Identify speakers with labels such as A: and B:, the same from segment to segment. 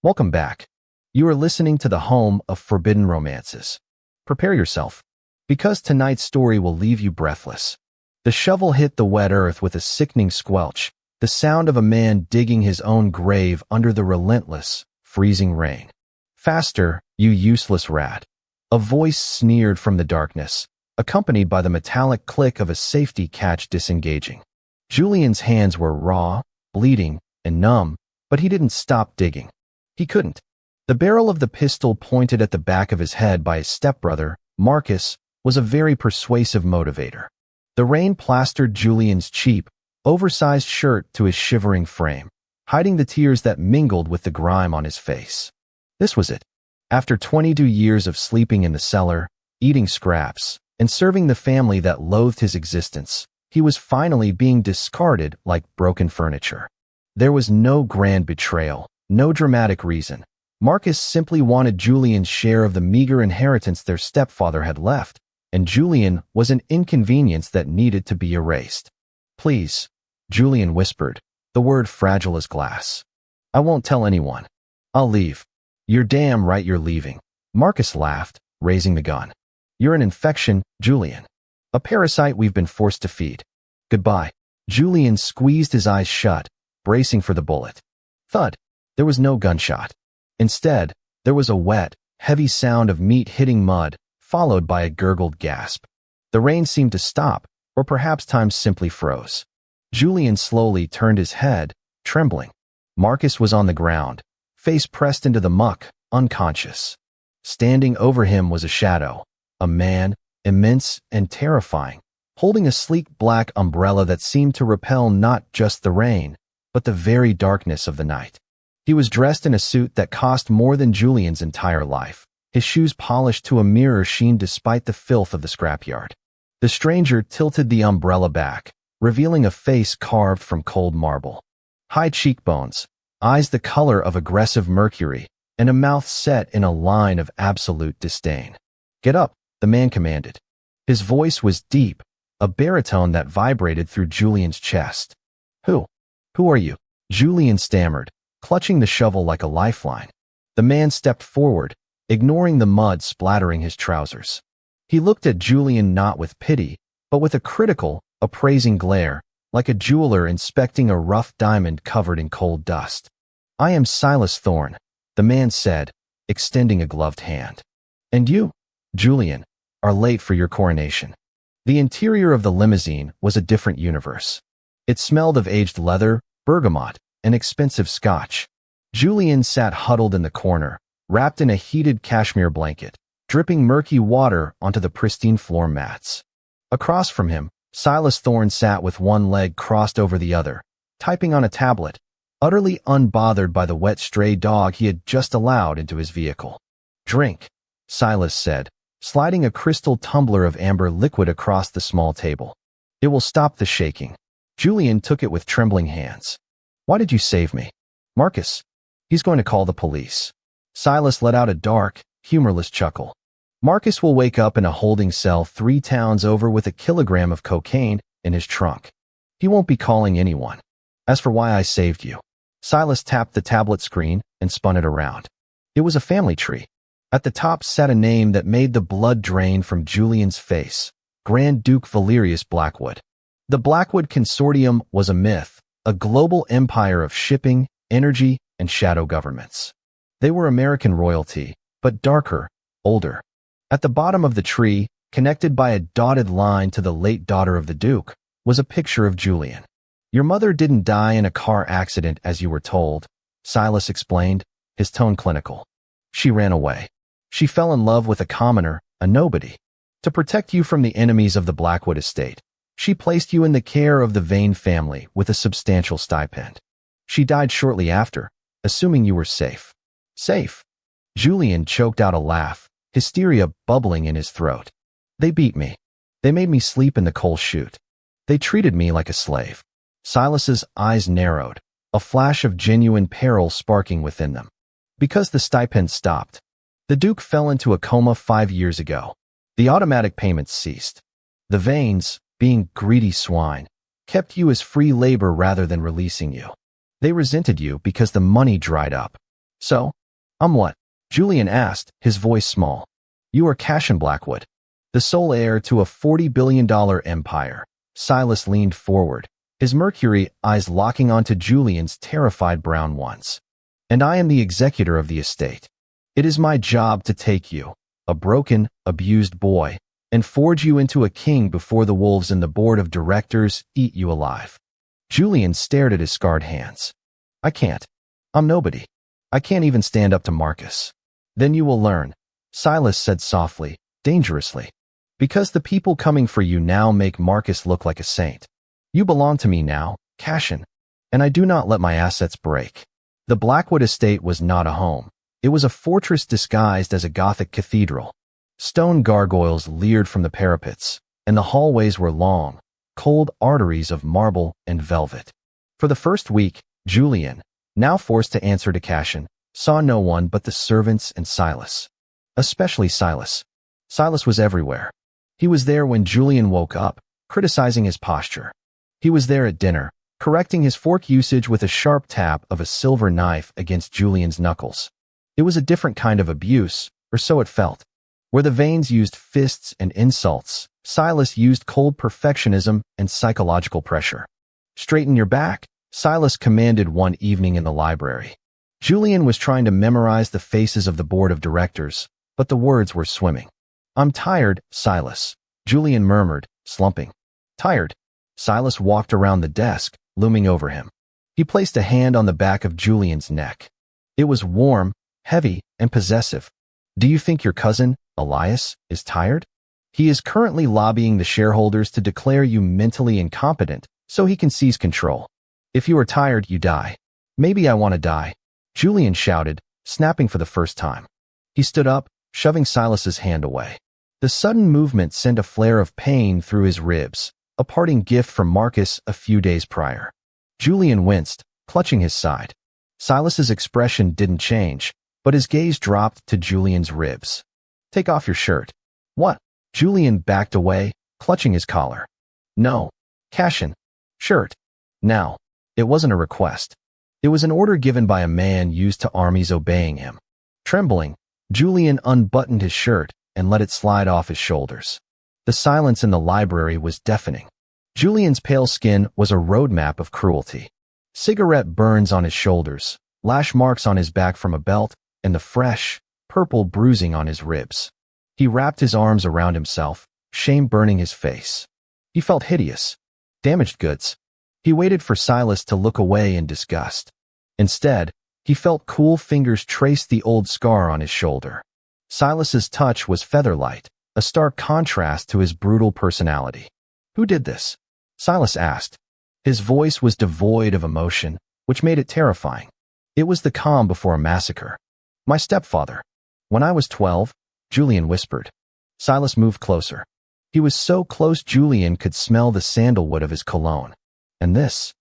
A: Welcome back. You are listening to the home of forbidden romances. Prepare yourself, because tonight's story will leave you breathless. The shovel hit the wet earth with a sickening squelch, the sound of a man digging his own grave under the relentless, freezing rain. Faster, you useless rat. A voice sneered from the darkness, accompanied by the metallic click of a safety catch disengaging. Julian's hands were raw, bleeding, and numb, but he didn't stop digging. He couldn't. The barrel of the pistol pointed at the back of his head by his stepbrother, Marcus, was a very persuasive motivator. The rain plastered Julian's cheap, oversized shirt to his shivering frame, hiding the tears that mingled with the grime on his face. This was it. After 22 years of sleeping in the cellar, eating scraps, and serving the family that loathed his existence, he was finally being discarded like broken furniture. There was no grand betrayal, no dramatic reason. Marcus simply wanted Julian's share of the meager inheritance their stepfather had left, and Julian was an inconvenience that needed to be erased. "Please," Julian whispered, the word fragile as glass. "I won't tell anyone. I'll leave." "You're damn right you're leaving," Marcus laughed, raising the gun. "You're an infection, Julian. A parasite we've been forced to feed. Goodbye." Julian squeezed his eyes shut, bracing for the bullet. Thud. There was no gunshot. Instead, there was a wet, heavy sound of meat hitting mud, followed by a gurgled gasp. The rain seemed to stop, or perhaps time simply froze. Julian slowly turned his head, trembling. Marcus was on the ground, face pressed into the muck, unconscious. Standing over him was a shadow, a man, immense and terrifying, holding a sleek black umbrella that seemed to repel not just the rain, but the very darkness of the night. He was dressed in a suit that cost more than Julian's entire life, his shoes polished to a mirror sheen despite the filth of the scrapyard. The stranger tilted the umbrella back, revealing a face carved from cold marble. High cheekbones, eyes the color of aggressive mercury, and a mouth set in a line of absolute disdain. "Get up," the man commanded. His voice was deep, a baritone that vibrated through Julian's chest. Who are you?" Julian stammered, clutching the shovel like a lifeline. The man stepped forward, ignoring the mud splattering his trousers. He looked at Julian not with pity, but with a critical, appraising glare, like a jeweler inspecting a rough diamond covered in cold dust. "I am Silas Thorne," the man said, extending a gloved hand. "And you, Julian, are late for your coronation." The interior of the limousine was a different universe. It smelled of aged leather, bergamot, and expensive scotch. Julian sat huddled in the corner, wrapped in a heated cashmere blanket, dripping murky water onto the pristine floor mats. Across from him, Silas Thorne sat with one leg crossed over the other, typing on a tablet, utterly unbothered by the wet stray dog he had just allowed into his vehicle. "Drink," Silas said, sliding a crystal tumbler of amber liquid across the small table. "It will stop the shaking." Julian took it with trembling hands. "Why did you save me?" "Marcus. He's going to call the police." Silas let out a dark, humorless chuckle. "Marcus will wake up in a holding cell 3 towns over with a kilogram of cocaine in his trunk. He won't be calling anyone. As for why I saved you." Silas tapped the tablet screen and spun it around. It was a family tree. At the top sat a name that made the blood drain from Julian's face: Grand Duke Valerius Blackwood. The Blackwood Consortium was a myth, a global empire of shipping, energy, and shadow governments. They were American royalty, but darker, older. At the bottom of the tree, connected by a dotted line to the late daughter of the Duke, was a picture of Julian. "Your mother didn't die in a car accident as you were told," Silas explained, his tone clinical. "She ran away. She fell in love with a commoner, a nobody. To protect you from the enemies of the Blackwood estate, she placed you in the care of the Vane family with a substantial stipend. She died shortly after, assuming you were safe." "Safe?" Julian choked out a laugh, hysteria bubbling in his throat. "They beat me. They made me sleep in the coal chute. They treated me like a slave." Silas's eyes narrowed, a flash of genuine peril sparking within them. "Because the stipend stopped. The Duke fell into a coma 5 years ago. The automatic payments ceased. The Vanes, being greedy swine, kept you as free labor rather than releasing you. They resented you because the money dried up. So, I'm what? Julian asked, his voice small. You are Cashin Blackwood, the sole heir to a $40 billion empire. Silas leaned forward, his mercury eyes locking onto Julian's terrified brown ones. And I am the executor of the estate. It is my job to take you, a broken, abused boy, and forge you into a king before the wolves in the board of directors eat you alive. Julian stared at his scarred hands. I can't. I'm nobody. I can't even stand up to Marcus. Then you will learn, Silas said softly, dangerously. Because the people coming for you now make Marcus look like a saint. You belong to me now, Cashin, and I do not let my assets break. The Blackwood estate was not a home. It was a fortress disguised as a Gothic cathedral. Stone gargoyles leered from the parapets, and the hallways were long, cold arteries of marble and velvet. For the first week, Julian, now forced to answer to Cashin, saw no one but the servants and Silas. Especially Silas. Silas was everywhere. He was there when Julian woke up, criticizing his posture. He was there at dinner, correcting his fork usage with a sharp tap of a silver knife against Julian's knuckles. It was a different kind of abuse, or so it felt. Where the veins used fists and insults, Silas used cold perfectionism and psychological pressure. Straighten your back, Silas commanded one evening in the library. Julian was trying to memorize the faces of the board of directors, but the words were swimming. I'm tired, Silas, Julian murmured, slumping. Tired? Silas walked around the desk, looming over him. He placed a hand on the back of Julian's neck. It was warm, heavy, and possessive. Do you think your cousin, Elias, is tired? He is currently lobbying the shareholders to declare you mentally incompetent so he can seize control. If you are tired, you die. Maybe I want to die, Julian shouted, snapping for the first time. He stood up, shoving Silas's hand away. The sudden movement sent a flare of pain through his ribs, a parting gift from Marcus a few days prior. Julian winced, clutching his side. Silas's expression didn't change, but his gaze dropped to Julian's ribs. Take off your shirt. What? Julian backed away, clutching his collar. No. Cashin. Shirt. Now. It wasn't a request. It was an order given by a man used to armies obeying him. Trembling, Julian unbuttoned his shirt and let it slide off his shoulders. The silence in the library was deafening. Julian's pale skin was a roadmap of cruelty. Cigarette burns on his shoulders, lash marks on his back from a belt, and the fresh, purple bruising on his ribs. He wrapped his arms around himself, shame burning his face. He felt hideous. Damaged goods. He waited for Silas to look away in disgust. Instead, he felt cool fingers trace the old scar on his shoulder. Silas's touch was feather-light, a stark contrast to his brutal personality. Who did this? Silas asked. His voice was devoid of emotion, which made it terrifying. It was the calm before a massacre. My stepfather. When I was 12, Julian whispered. Silas moved closer. He was so close Julian could smell the sandalwood of his cologne. And this?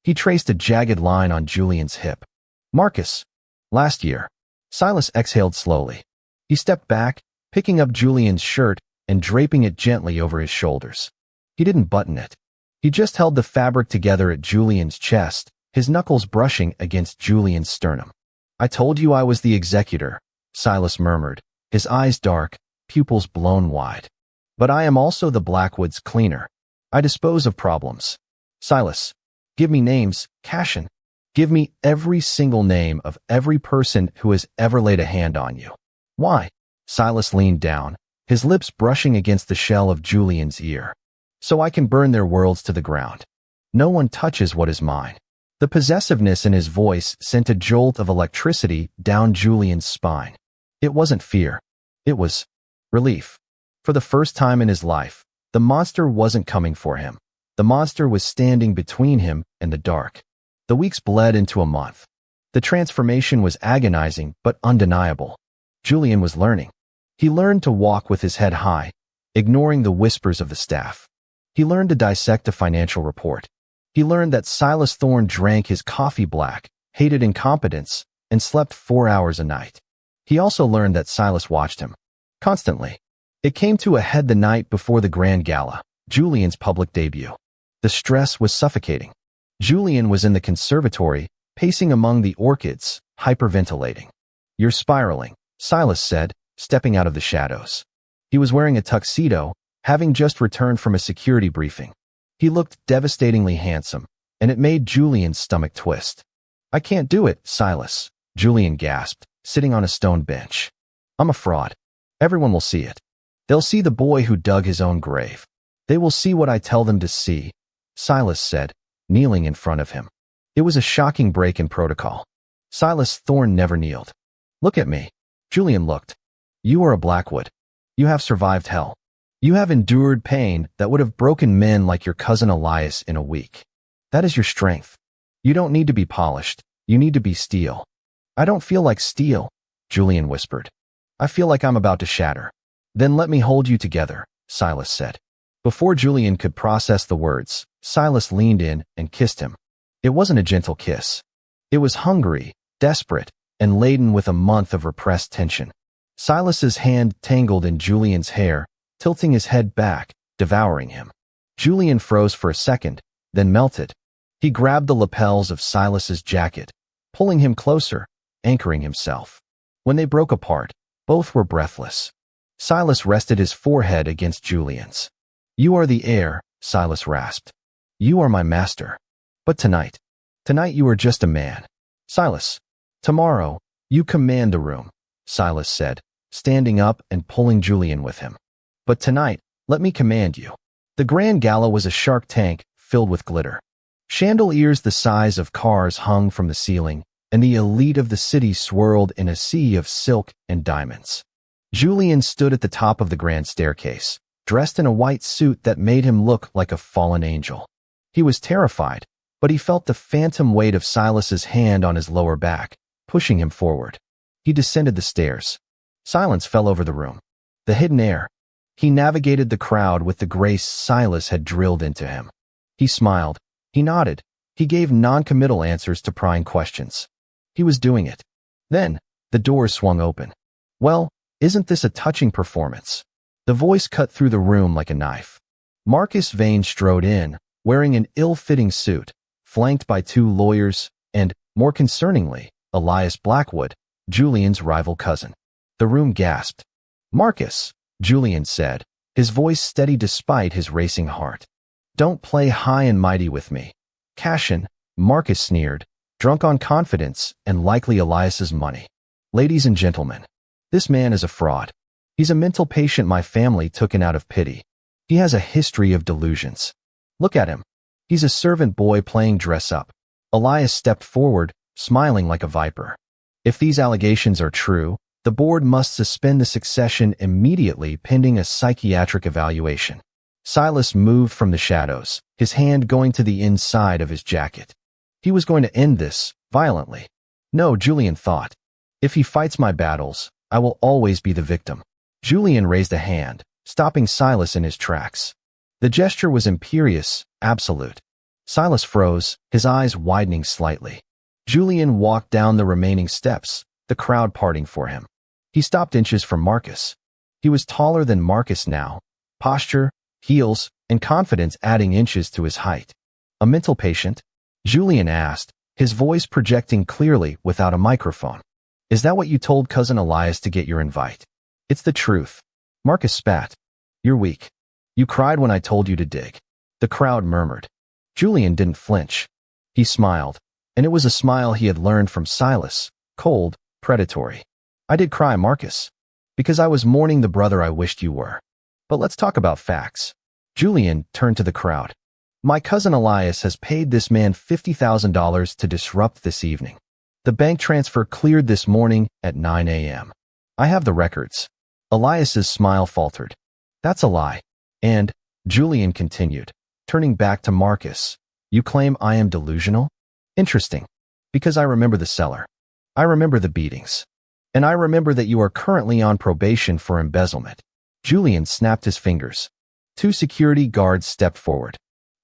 A: He traced a jagged line on Julian's hip. Marcus. Last year. Silas exhaled slowly. He stepped back, picking up Julian's shirt and draping it gently over his shoulders. He didn't button it. He just held the fabric together at Julian's chest, his knuckles brushing against Julian's sternum. I told you I was the executor, Silas murmured, his eyes dark, pupils blown wide. But I am also the Blackwood's cleaner. I dispose of problems. Silas, give me names, Cashin. Give me every single name of every person who has ever laid a hand on you. Why? Silas leaned down, his lips brushing against the shell of Julian's ear. So I can burn their worlds to the ground. No one touches what is mine. The possessiveness in his voice sent a jolt of electricity down Julian's spine. It wasn't fear. It was relief. For the first time in his life, the monster wasn't coming for him. The monster was standing between him and the dark. The weeks bled into a month. The transformation was agonizing but undeniable. Julian was learning. He learned to walk with his head high, ignoring the whispers of the staff. He learned to dissect a financial report. He learned that Silas Thorne drank his coffee black, hated incompetence, and slept 4 hours a night. He also learned that Silas watched him. Constantly. It came to a head the night before the grand gala, Julian's public debut. The stress was suffocating. Julian was in the conservatory, pacing among the orchids, hyperventilating. You're spiraling, Silas said, stepping out of the shadows. He was wearing a tuxedo, having just returned from a security briefing. He looked devastatingly handsome, and it made Julian's stomach twist. I can't do it, Silas, Julian gasped, sitting on a stone bench. I'm a fraud. Everyone will see it. They'll see the boy who dug his own grave. They will see what I tell them to see, Silas said, kneeling in front of him. It was a shocking break in protocol. Silas Thorne never kneeled. Look at me. Julian looked. You are a Blackwood. You have survived hell. You have endured pain that would have broken men like your cousin Elias in a week. That is your strength. You don't need to be polished. You need to be steel. I don't feel like steel, Julian whispered. I feel like I'm about to shatter. Then let me hold you together, Silas said. Before Julian could process the words, Silas leaned in and kissed him. It wasn't a gentle kiss. It was hungry, desperate, and laden with a month of repressed tension. Silas's hand tangled in Julian's hair, tilting his head back, devouring him. Julian froze for a second, then melted. He grabbed the lapels of Silas's jacket, pulling him closer, anchoring himself. When they broke apart, both were breathless. Silas rested his forehead against Julian's. You are the heir, Silas rasped. You are my master. But tonight you are just a man. Silas, tomorrow, you command the room, Silas said, standing up and pulling Julian with him. But tonight, let me command you. The Grand Gala was a shark tank filled with glitter. Chandeliers the size of cars hung from the ceiling, and the elite of the city swirled in a sea of silk and diamonds. Julian stood at the top of the grand staircase, dressed in a white suit that made him look like a fallen angel. He was terrified, but he felt the phantom weight of Silas's hand on his lower back, pushing him forward. He descended the stairs. Silence fell over the room. The hidden heir. He navigated the crowd with the grace Silas had drilled into him. He smiled. He nodded. He gave non-committal answers to prying questions. He was doing it. Then, the doors swung open. Well, isn't this a touching performance? The voice cut through the room like a knife. Marcus Vane strode in, wearing an ill-fitting suit, flanked by two lawyers, and, more concerningly, Elias Blackwood, Julian's rival cousin. The room gasped. Marcus, Julian said, his voice steady despite his racing heart. Don't play high and mighty with me. Cashin, Marcus sneered, drunk on confidence and likely Elias's money. Ladies and gentlemen, this man is a fraud. He's a mental patient my family took in out of pity. He has a history of delusions. Look at him. He's a servant boy playing dress-up. Elias stepped forward, smiling like a viper. If these allegations are true, the board must suspend the succession immediately pending a psychiatric evaluation. Silas moved from the shadows, his hand going to the inside of his jacket. He was going to end this, violently. No, Julian thought. If he fights my battles, I will always be the victim. Julian raised a hand, stopping Silas in his tracks. The gesture was imperious, absolute. Silas froze, his eyes widening slightly. Julian walked down the remaining steps, the crowd parting for him. He stopped inches from Marcus. He was taller than Marcus now, posture, heels, and confidence adding inches to his height. A mental patient? Julian asked, his voice projecting clearly without a microphone. Is that what you told cousin Elias to get your invite? It's the truth. Marcus spat. You're weak. You cried when I told you to dig. The crowd murmured. Julian didn't flinch. He smiled, and it was a smile he had learned from Silas, cold, predatory. I did cry, Marcus, because I was mourning the brother I wished you were. But let's talk about facts. Julian turned to the crowd. My cousin Elias has paid this man $50,000 to disrupt this evening. The bank transfer cleared this morning at 9 a.m. I have the records. Elias's smile faltered. That's a lie. And, Julian continued, turning back to Marcus, you claim I am delusional? Interesting. Because I remember the cellar. I remember the beatings. And I remember that you are currently on probation for embezzlement. Julian snapped his fingers. Two security guards stepped forward.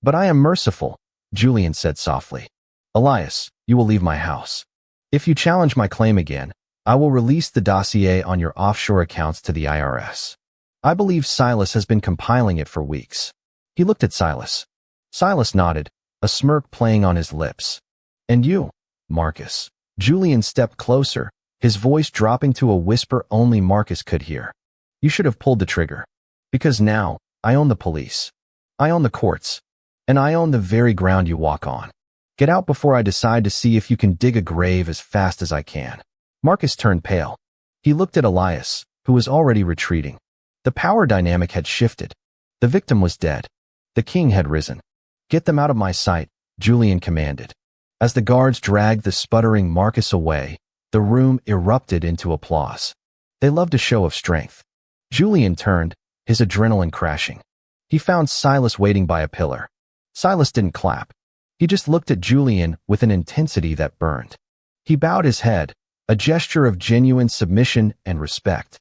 A: But I am merciful, Julian said softly. Elias, you will leave my house. If you challenge my claim again, I will release the dossier on your offshore accounts to the IRS. I believe Silas has been compiling it for weeks. He looked at Silas. Silas nodded, a smirk playing on his lips. And you, Marcus, Julian stepped closer, his voice dropping to a whisper only Marcus could hear. You should have pulled the trigger. Because now, I own the police. I own the courts. And I own the very ground you walk on. Get out before I decide to see if you can dig a grave as fast as I can. Marcus turned pale. He looked at Elias, who was already retreating. The power dynamic had shifted. The victim was dead. The king had risen. Get them out of my sight, Julian commanded. As the guards dragged the sputtering Marcus away, the room erupted into applause. They loved a show of strength. Julian turned, his adrenaline crashing. He found Silas waiting by a pillar. Silas didn't clap. He just looked at Julian with an intensity that burned. He bowed his head, a gesture of genuine submission and respect.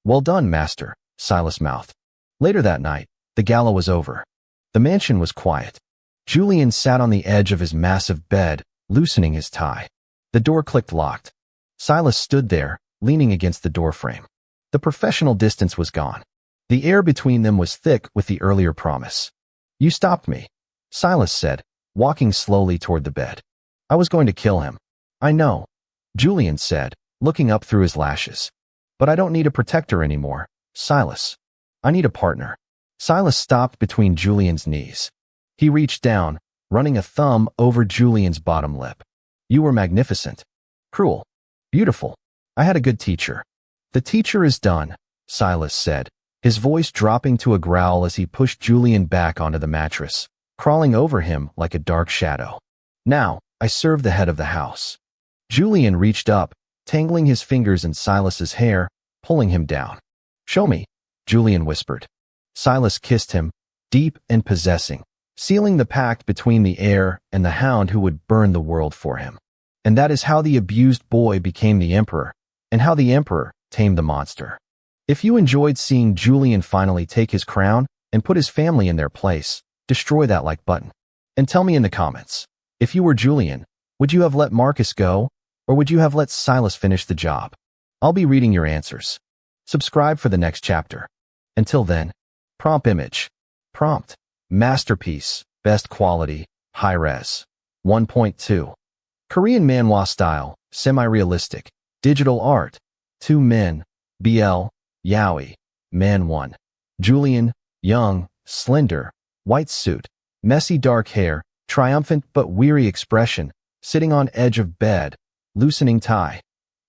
A: Well done, master, Silas mouthed. Later that night, the gala was over. The mansion was quiet. Julian sat on the edge of his massive bed, loosening his tie. The door clicked locked. Silas stood there, leaning against the doorframe. The professional distance was gone. The air between them was thick with the earlier promise. You stopped me, Silas said, walking slowly toward the bed. I was going to kill him. I know, Julian said, looking up through his lashes. But I don't need a protector anymore, Silas. I need a partner. Silas stopped between Julian's knees. He reached down, running a thumb over Julian's bottom lip. You were magnificent. Cruel. Beautiful. I had a good teacher. The teacher is done, Silas said, his voice dropping to a growl as he pushed Julian back onto the mattress, crawling over him like a dark shadow. Now, I serve the head of the house. Julian reached up, tangling his fingers in Silas's hair, pulling him down. Show me, Julian whispered. Silas kissed him, deep and possessing, sealing the pact between the heir and the hound who would burn the world for him. And that is how the abused boy became the emperor, and how the emperor tamed the monster. If you enjoyed seeing Julian finally take his crown and put his family in their place, destroy that like button. And tell me in the comments, if you were Julian, would you have let Marcus go, or would you have let Silas finish the job? I'll be reading your answers. Subscribe for the next chapter. Until then, prompt image. Prompt. Masterpiece. Best quality. High res. 1.2. Korean manhwa style. Semi-realistic. Digital art. 2 men. BL. Yaoi. Man 1. Julian. Young. Slender. White suit. Messy dark hair. Triumphant but weary expression. Sitting on edge of bed. Loosening tie.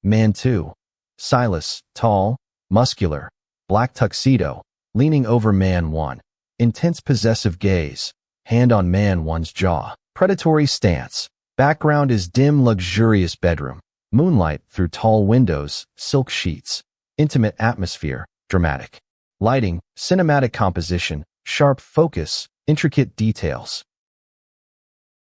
A: Man 2. Silas. Tall. Muscular. Black tuxedo. Leaning over Man 1. Intense possessive gaze. Hand on Man 1's jaw. Predatory stance. Background is dim luxurious bedroom. Moonlight through tall windows, silk sheets. Intimate atmosphere, dramatic. Lighting, cinematic composition, sharp focus, intricate details.